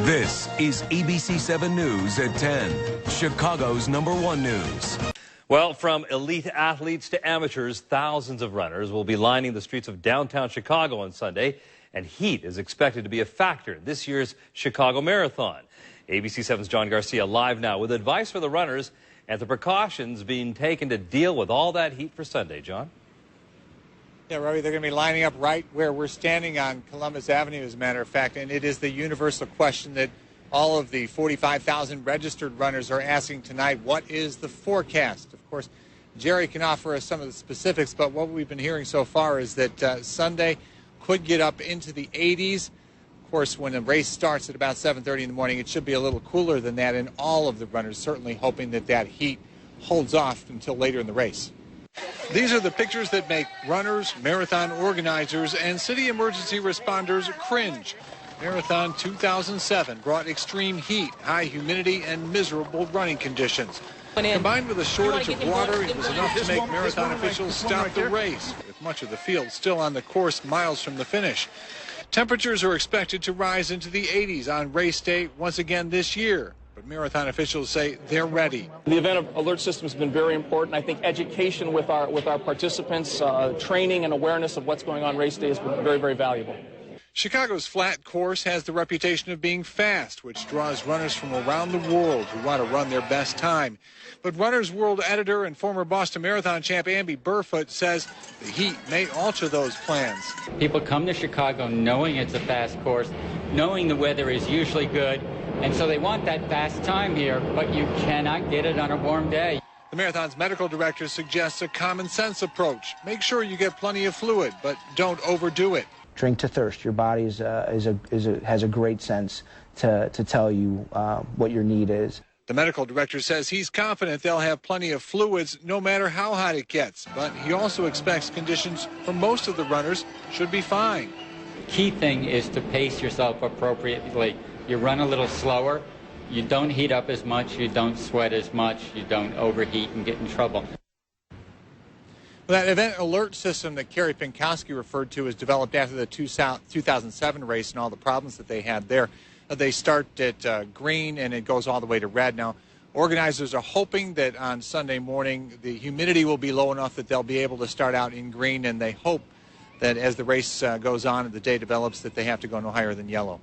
This is ABC 7 News at 10, Chicago's #1 news. Well, from elite athletes to amateurs, thousands of runners will be lining the streets of downtown Chicago on Sunday, and heat is expected to be a factor in this year's Chicago Marathon. ABC 7's John Garcia live now with advice for the runners and the precautions being taken to deal with all that heat for Sunday. John? Yeah, Robbie, they're going to be lining up right where we're standing on Columbus Avenue, as a matter of fact, and it is the universal question that all of the 45,000 registered runners are asking tonight. What is the forecast? Of course, Jerry can offer us some of the specifics, but what we've been hearing so far is that Sunday could get up into the 80s. Of course, when the race starts at about 7:30 in the morning, it should be a little cooler than that, and all of the runners certainly hoping that that heat holds off until later in the race. These are the pictures that make runners, marathon organizers, and city emergency responders cringe. Marathon 2007 brought extreme heat, high humidity, and miserable running conditions. Combined with a shortage of water, it was enough to make marathon officials stop the race, with much of the field still on the course miles from the finish. Temperatures are expected to rise into the 80s on race day once again this year. But marathon officials say they're ready. The event alert system has been very important. I think education with our participants, training and awareness of what's going on race day has been very, very valuable. Chicago's flat course has the reputation of being fast, which draws runners from around the world who want to run their best time. But Runner's World editor and former Boston Marathon champ Burfoot says the heat may alter those plans. People come to Chicago knowing it's a fast course, knowing the weather is usually good, and so they want that fast time here, but you cannot get it on a warm day. The marathon's medical director suggests a common sense approach. Make sure you get plenty of fluid, but don't overdo it. Drink to thirst. Your body has a great sense to tell you what your need is. The medical director says he's confident they'll have plenty of fluids no matter how hot it gets, but he also expects conditions for most of the runners should be fine. The key thing is to pace yourself appropriately. You run a little slower, you don't heat up as much, you don't sweat as much, you don't overheat and get in trouble. That event alert system that Kerry Pinkowski referred to is developed after the 2007 race and all the problems that they had there. They start at green and it goes all the way to red. Now, organizers are hoping that on Sunday morning the humidity will be low enough that they'll be able to start out in green, and they hope that as the race goes on and the day develops that they have to go no higher than yellow.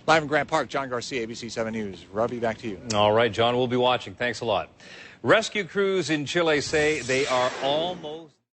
Live in Grant Park, John Garcia, ABC 7 News. Robbie, back to you. All right, John, we'll be watching. Thanks a lot. Rescue crews in Chile say they are almost